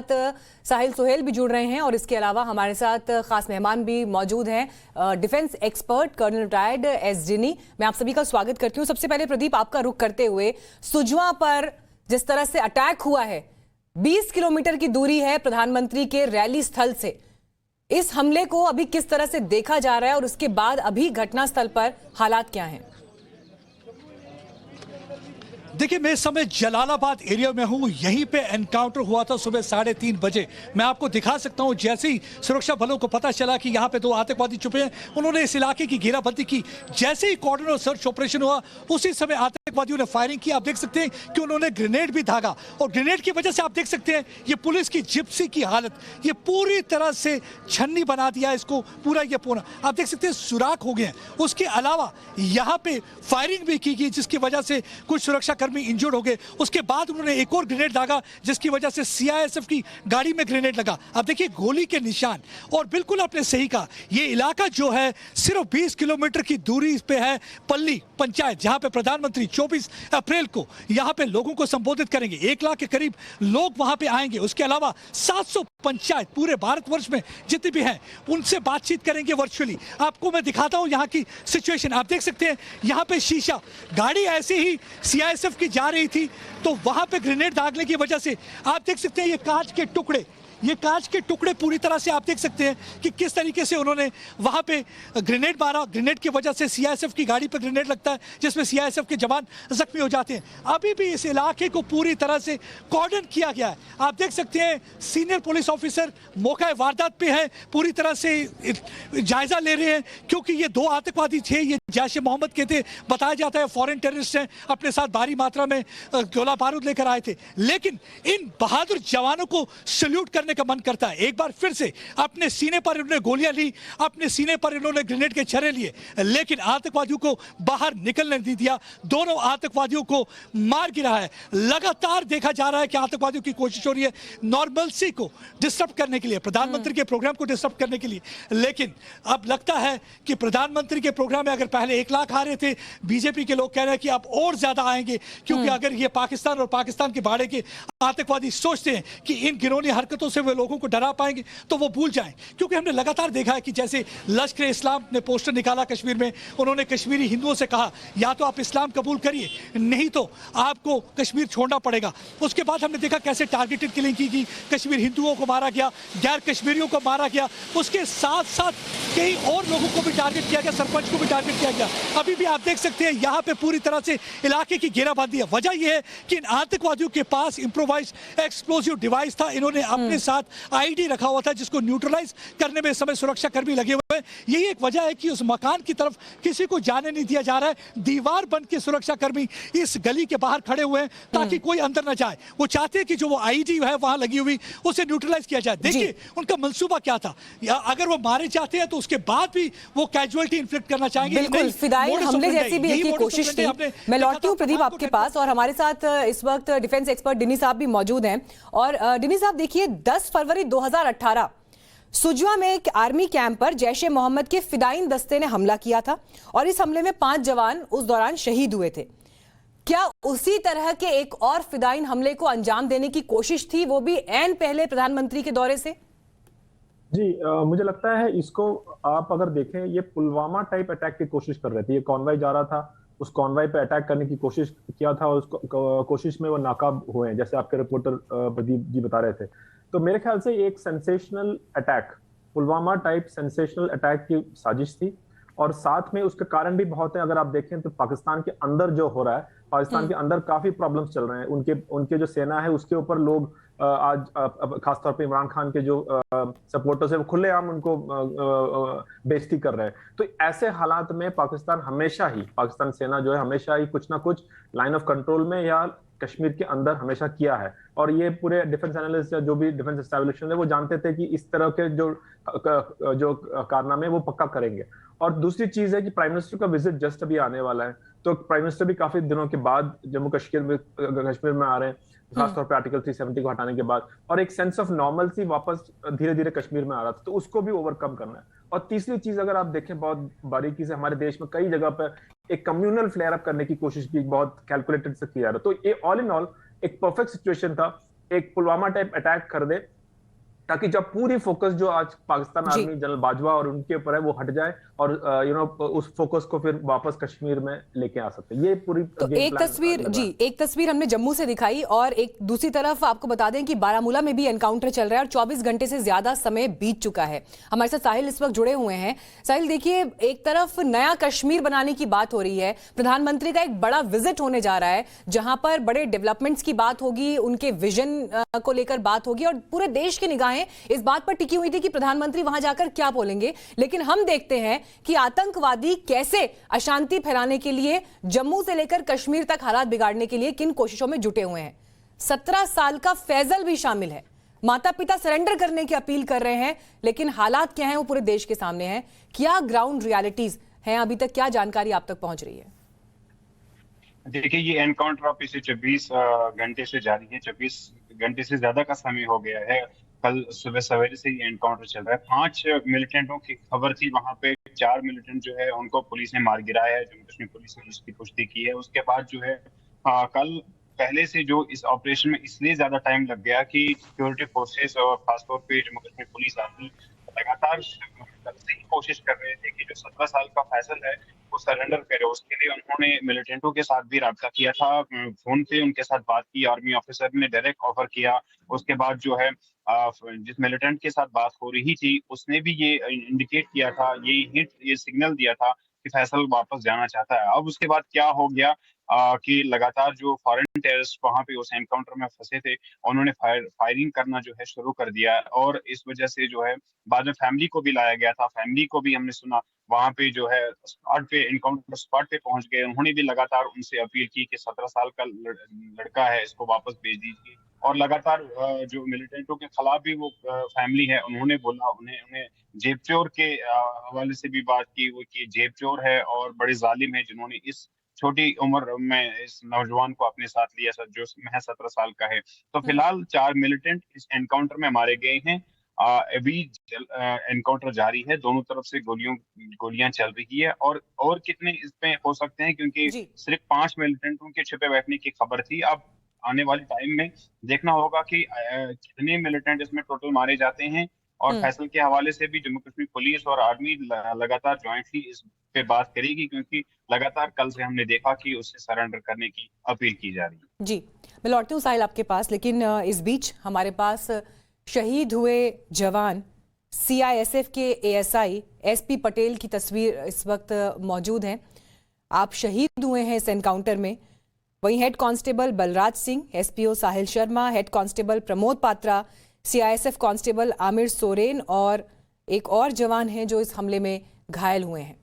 साथ साहिल सुहेल भी जुड़ रहे हैं और इसके अलावा हमारे साथ खास मेहमान भी मौजूद हैं, defence expert colonel retired S Dinny. मैं आप सभी का स्वागत करती हूँ। सबसे पहले प्रदीप, आपका रुख करते हुए, सुजवा पर जिस तरह से अटैक हुआ है, 20 किलोमीटर की दूरी है प्रधानमंत्री के रैली स्थल से, इस हमले को अभी किस तरह से देखा जा रहा है और उसके बाद अभी घटनास्थल पर हालात क्या हैं? देखिए, मैं इस समय जलालाबाद एरिया में हूँ। यहीं पे एनकाउंटर हुआ था सुबह 3:30 बजे। मैं आपको दिखा सकता हूँ, जैसे ही सुरक्षा बलों को पता चला कि यहाँ पे 2 आतंकवादी छुपे हैं, उन्होंने इस इलाके की घेराबंदी की। जैसे ही कॉर्डन और सर्च ऑपरेशन हुआ, उसी समय आतंकवादियों ने फायरिंग की। आप देख सकते हैं कि उन्होंने ग्रेनेड भी दागा और ग्रेनेड की वजह से आप देख सकते हैं ये पुलिस की जिप्सी की हालत, ये पूरी तरह से छन्नी बना दिया इसको पूरा। ये पूरा आप देख सकते हैं सुराख हो गए हैं। उसके अलावा यहाँ पे फायरिंग भी की गई, जिसकी वजह से कुछ सुरक्षा इंजर्ड हो गए। उसके बाद उन्होंने एक और ग्रेनेड दागा, जिसकी वजह से सीआईएसएफ की गाड़ी में ग्रेनेड लगा। आप देखिए गोली के निशान। और बिल्कुल आपने सही कहा, ये इलाका जो है सिर्फ 20 किलोमीटर की दूरी पे है पल्ली पंचायत, जहां पे प्रधानमंत्री 24 अप्रैल को यहां पे लोगों को संबोधित करेंगे। 1 लाख के करीब लोग वहां पे आएंगे। उसके अलावा 700 पंचायत पूरे भारतवर्ष में जितनी भी हैं, उनसे बातचीत करेंगे वर्चुअली। आपको मैं दिखाता हूं यहां की सिचुएशन। आप देख सकते हैं यहां पे शीशा, गाड़ी ऐसे ही सीआईएसएफ की जा रही थी तो वहां पे ग्रेनेड दागने की वजह से आप देख सकते हैं ये कांच के टुकड़े पूरी तरह से आप देख सकते हैं कि किस तरीके से उन्होंने वहां पे ग्रेनेड मारा। ग्रेनेड की वजह से सीआईएसएफ की गाड़ी पर ग्रेनेड लगता है, जिसमें सीआईएसएफ के जवान जख्मी हो जाते हैं। अभी भी इस इलाके को पूरी तरह से कॉर्डन किया गया है। आप देख सकते हैं सीनियर पुलिस ऑफिसर मौका वारदात पे है, पूरी तरह से जायजा ले रहे हैं, क्योंकि ये 2 आतंकवादी थे, ये जैश ए मोहम्मद के थे, बताया जाता है फॉरेन टेररिस्ट हैं, अपने साथ भारी मात्रा में गोला बारूद लेकर आए थे। लेकिन इन बहादुर जवानों को सल्यूट करने का मन करता है। एक बार फिर से अपने सीने पर इन्होंने गोलियां ली, अपने सीने पर इन्होंने ग्रेनेड के छर्रे लिए, लेकिन आतंकवादियों को बाहर निकलने नहीं दिया। दोनों आतंकवादियों को मार गिरा है। लगातार देखा जा रहा है कि आतंकवादियों की कोशिश हो रही है नॉर्मलसी को डिस्टर्ब करने के लिए, प्रधानमंत्री के प्रोग्राम को डिस्टर्ब करने के लिए। लेकिन अब लगता है कि प्रधानमंत्री के प्रोग्राम में अगर पहले 1 लाख आ रहे थे, बीजेपी के लोग कह रहे हैं कि अब और ज्यादा आएंगे, क्योंकि अगर ये पाकिस्तान और पाकिस्तान के बाड़े के आतंकवादी सोचते हैं कि इन घिनौनी हरकतों से वे लोगों को डरा पाएंगे, तो वो भूल जाएं। क्योंकि हमने लगातार देखा है कि जैसे लश्कर इस्लाम ने पोस्टर निकाला कश्मीर में, उन्होंने कश्मीरी हिंदुओं से कहा या तो आप इस्लाम कबूल करिए, नहीं तो आपको कश्मीर छोड़ना पड़ेगा। उसके बाद हमने देखा कैसे टारगेटेड किलिंग की गई, कश्मीर हिंदुओं को मारा गया, गैर कश्मीरियों को मारा गया। उसके साथ साथ कई और लोगों को भी टारगेट किया गया, सरपंच को भी टारगेट किया गया। अभी भी आप देख सकते हैं यहाँ पे पूरी तरह से इलाके की घेराबंदी है। वजह यह है कि इन आतंकवादियों के पास इंप्रोवाइज एक्सप्लोसिव डिवाइस था। इन्होंने अपने साथ आईडी रखा हुआ था, जिसको न्यूट्रलाइज करने में इस समय सुरक्षा कर्मी लगे हुए हैं। यही एक वजह है कि उस मकान की तरफ किसी को जाने नहीं दिया जा रहा है। दीवार बन के सुरक्षा कर्मी इस गली के बाहर खड़े हुए हैं ताकि कोई अंदर न जाए। वो चाहते हैं कि जो वो आईडी है वहां लगी हुई, उसे न्यूट्रलाइज किया जाए। देखिए उनका मंसूबा क्या था, या अगर वो मारे जाते हैं तो उसके बाद भी वो कैजुअलिटी इन्फ्लिक्ट करना चाहेंगे। बिल्कुल, फिदाई हमले जैसी भी एक कोशिश थी। मैं लौटती हूँ प्रदीप आपके पास, और हमारे साथ इस वक्त डिफेंस एक्सपर्ट डिनी साहब भी मौजूद हैं। और डिनी साहब देखिए, 10 फरवरी 2018 सुजवा में एक आर्मी कैंप पर जैश ए मोहम्मद के फिदाइन दस्ते ने हमला किया था और इस हमले में 5 जवान उस दौरान शहीद हुए थे। क्या उसी तरह के एक और फिदाइन हमले को अंजाम देने की कोशिश थी, वो भी ऐन पहले प्रधानमंत्री के दौरे से? जी, मुझे लगता है इसको आप अगर देखें, ये पुलवामा टाइप अटैक की कोशिश कर रहे थे। ये कॉन्वॉय जा रहा था, उस कॉन्वॉय पे अटैक करने की कोशिश किया था और उस कोशिश में वो नाकाब हुए हैं, जैसे आपके रिपोर्टर प्रदीप जी बता रहे थे। तो मेरे ख्याल से एक sensational attack, Pulwama type sensational attack की साजिश थी। और साथ में उसके कारण भी बहुत है। अगर आप देखें तो पाकिस्तान के अंदर जो हो रहा है, पाकिस्तान के अंदर काफी प्रॉब्लम्स चल रहे हैं। उनके जो सेना है उसके ऊपर लोग आज खासतौर पे इमरान खान के जो सपोर्टर्स है वो खुलेआम उनको बेइज्जती कर रहे हैं। तो ऐसे हालात में पाकिस्तान सेना जो है हमेशा ही कुछ ना कुछ लाइन ऑफ कंट्रोल में या कश्मीर के अंदर हमेशा किया है। और ये पूरे डिफेंस एनालिस्ट या जो भी डिफेंस एस्टैब्लिशमेंट है वो जानते थे कि इस तरह के जो कारनामे वो पक्का करेंगे। और दूसरी चीज है कि प्राइम मिनिस्टर का विजिट जस्ट अभी आने वाला है, तो प्राइम मिनिस्टर भी काफी दिनों के बाद जम्मू कश्मीर में आ रहे हैं, खासतौर पर आर्टिकल 370 को हटाने के बाद, और एक सेंस ऑफ नॉर्मलसी वापस धीरे धीरे कश्मीर में आ रहा था, तो उसको भी ओवरकम करना है। और तीसरी चीज अगर आप देखें बहुत बारीकी से, हमारे देश में कई जगह पर एक कम्युनल फ्लेयर अप करने की कोशिश भी बहुत कैलकुलेटेड से की जा रहा है। तो ये ऑल इन ऑल एक परफेक्ट सिचुएशन था, एक पुलवामा टाइप अटैक कर दे ताकि जब पूरी फोकस जो आज पाकिस्तान आर्मी जनरल बाजवा और उनके ऊपर है वो हट जाए और उस फोकस को फिर वापस कश्मीर में लेके आ सकते हैं। ये पूरी तो एक तस्वीर हमने जम्मू से दिखाई और एक दूसरी तरफ आपको बता दें कि बारामूला में भी एनकाउंटर चल रहा है और 24 घंटे से ज्यादा समय बीत चुका है। हमारे साथ साहिल इस वक्त जुड़े हुए हैं। साहिल, देखिए, एक तरफ नया कश्मीर बनाने की बात हो रही है, प्रधानमंत्री का एक बड़ा विजिट होने जा रहा है जहां पर बड़े डेवलपमेंट्स की बात होगी, उनके विजन को लेकर बात होगी और पूरे देश की निगाहें इस बात पर टिकी हुई थी कि प्रधानमंत्री वहां जाकर क्या बोलेंगे। लेकिन हम देखते हैं कि आतंकवादी कैसे अशांति फैलाने के लिए जम्मू से लेकर कश्मीर तक हालात बिगाड़ने के लिए किन कोशिशों में जुटे हुए हैं। 17 साल का फैजल भी शामिल है। माता पिता सरेंडर करने की अपील कर रहे हैं, लेकिन हालात क्या हैं वो पूरे देश के सामने हैं। क्या ग्राउंड रियलिटीज हैं, अभी तक क्या जानकारी आप तक पहुंच रही है? देखिए, ये एनकाउंटर अब पिछले 24 घंटे से जारी है। 24 घंटे से ज्यादा का समय हो गया है। कल सुबह सवेरे से ये एनकाउंटर चल रहा है। 5 मिलिटेंटों की खबर थी, वहां पे 4 मिलिटेंट जो है उनको पुलिस ने मार गिराया है। जम्मू कश्मीर पुलिस ने इसकी पुष्टि की है। उसके बाद जो है कल पहले से जो इस ऑपरेशन में इसलिए ज्यादा टाइम लग गया कि सिक्योरिटी फोर्सेस और खासतौर पे जम्मू कश्मीर पुलिस आर्मी लगातार ही कोशिश कर रहे थे कि जो 17 साल का फैसल है वो सरेंडर करे। उसके लिए उन्होंने मिलिटेंटों के साथ भी राब्ता किया था, फोन पे उनके साथ बात की। आर्मी ऑफिसर ने डायरेक्ट ऑफर किया। उसके बाद जो है जिस मिलिटेंट के साथ बात हो रही थी उसने भी ये इंडिकेट किया था, ये सिग्नल दिया था कि फैसल वापस जाना चाहता है। अब उसके बाद क्या हो गया कि लगातार जो फॉरेन टेररिस्ट वहां पे उस एनकाउंटर में फंसे थे उन्होंने फायरिंग करना जो है शुरू कर दिया और इस वजह से जो है बाद में फैमिली को भी लाया गया था। फैमिली को भी हमने सुना वहां पे जो है स्पॉट पे एनकाउंटर स्पॉट पे पहुंच गए। उन्होंने भी लगातार उनसे अपील की कि 17 साल का लड़का है, इसको वापस भेज दीजिए। और लगातार जो मिलिटेंटों के खिलाफ भी वो फैमिली है उन्होंने बोला, उन्हें जेबचोर के हवाले से भी बात की, वो कि जेबचोर है और बड़े जालिम है जिन्होंने इस छोटी उम्र में इस नौजवान को अपने साथ लिया जो महज 17 साल का है। तो फिलहाल 4 मिलिटेंट इस एनकाउंटर में मारे गए हैं। अभी एनकाउंटर जारी है, दोनों तरफ से गोलियां चल रही है और कितने इसमें हो सकते हैं क्योंकि सिर्फ 5 मिलिटेंटों के छिपे बैठने की खबर थी। अब आने वाले टाइम में देखना होगा कि कितने मिलिटेंट इसमें टोटल मारे जाते हैं। और फैसल के हवाले से भी जम्मू कश्मीर पुलिस और आर्मी लगातार ज्वाइंटली इस पे बात करेगी क्योंकि लगातार कल से हमने देखा कि उससे सरेंडर करने की अपील की जा रही है। जी, मैं लौटती हूँ साहिल आपके पास, लेकिन इस बीच हमारे पास शहीद हुए जवान CISF के ASI SP पटेल की तस्वीर इस वक्त मौजूद है। आप शहीद हुए हैं इस एनकाउंटर में। वहीं head constable Balraj Singh, SPO Sahil Sharma, head constable Pramod Patra, CISF constable Aamir Soren और एक और जवान हैं जो इस हमले में घायल हुए हैं।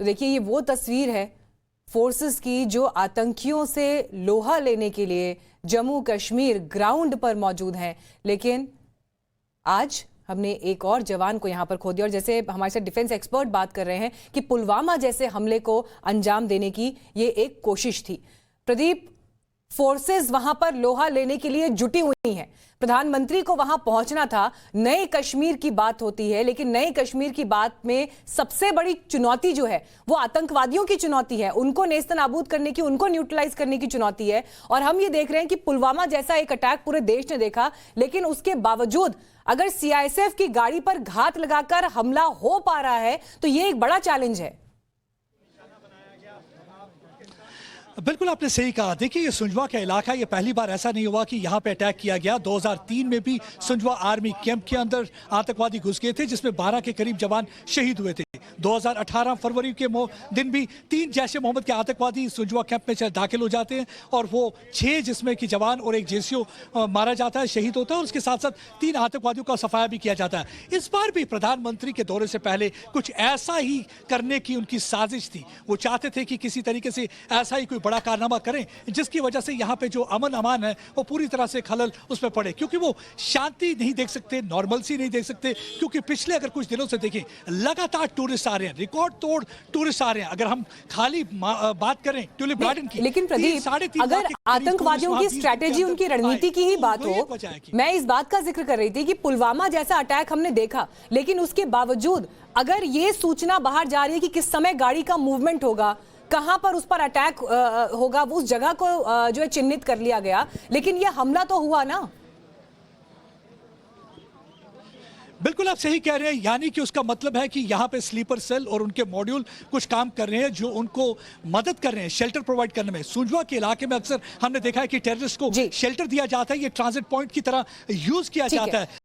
तो देखिए, ये वो तस्वीर है फोर्सेस की जो आतंकियों से लोहा लेने के लिए जम्मू कश्मीर ग्राउंड पर मौजूद हैं। लेकिन आज हमने एक और जवान को यहां पर खो दिया और जैसे हमारे साथ डिफेंस एक्सपर्ट बात कर रहे हैं कि पुलवामा जैसे हमले को अंजाम देने की ये एक कोशिश थी। प्रदीप, फोर्सेस वहां पर लोहा लेने के लिए जुटी हुई हैं। प्रधानमंत्री को वहां पहुंचना था। नए कश्मीर की बात होती है, लेकिन नए कश्मीर की बात में सबसे बड़ी चुनौती जो है वो आतंकवादियों की चुनौती है। उनको नेस्तनाबूद करने की, उनको न्यूट्रलाइज करने की चुनौती है। और हम ये देख रहे हैं कि पुलवामा जैसा एक अटैक पूरे देश ने देखा, लेकिन उसके बावजूद अगर CISF की गाड़ी पर घात लगाकर हमला हो पा रहा है तो ये एक बड़ा चैलेंज है। बिल्कुल आपने सही कहा। देखिए, ये सुंजवा का इलाका, ये पहली बार ऐसा नहीं हुआ कि यहाँ पे अटैक किया गया। 2003 में भी सुंजवा आर्मी कैंप के अंदर आतंकवादी घुस गए थे जिसमें 12 के करीब जवान शहीद हुए थे। 2018 फरवरी के दिन भी 3 जैश ए मोहम्मद के आतंकवादी सुंजवा कैंप में दाखिल हो जाते हैं और वो 6 जिसमें कि जवान और एक JCO मारा जाता है, शहीद होता है और उसके साथ साथ 3 आतंकवादियों का सफाया भी किया जाता है। इस बार भी प्रधानमंत्री के दौरे से पहले कुछ ऐसा ही करने की उनकी साजिश थी। वो चाहते थे कि किसी तरीके से ऐसा ही कोई बड़ा कारनामा करें जिसकी वजह से यहाँ पे जो अमन अमान है वो पूरी तरह से खलल उसमें पड़े, क्योंकि वो शांति नहीं देख सकते, नॉर्मलसी नहीं देख सकते। क्योंकि पिछले अगर कुछ दिनों से देखें लगातार टूरिस्ट आ रहे हैं, रिकॉर्ड तोड़ टूरिस्ट आ रहे हैं। अगर हम खाली बात करें ट्यूलिप गार्डन की, लेकिन प्रदीप, अगर आतंकवादियों की स्ट्रैटेजी, उनकी रणनीति की ही बात हो, मैं इस बात का जिक्र कर रही थी कि पुलवामा जैसा अटैक हमने देखा, लेकिन उसके बावजूद अगर ये सूचना बाहर जा रही है कि किस समय गाड़ी का मूवमेंट होगा, कहां पर उस पर अटैक होगा, उस जगह को जो है चिन्हित कर लिया गया, लेकिन यह हमला तो हुआ ना। बिल्कुल आप सही कह रहे हैं, यानी कि उसका मतलब है कि यहाँ पे स्लीपर सेल और उनके मॉड्यूल कुछ काम कर रहे हैं जो उनको मदद कर रहे हैं शेल्टर प्रोवाइड करने में। सुंजवा के इलाके में अक्सर हमने देखा है कि टेररिस्ट को शेल्टर दिया जाता है, ये ट्रांजिट पॉइंट की तरह यूज किया जाता है।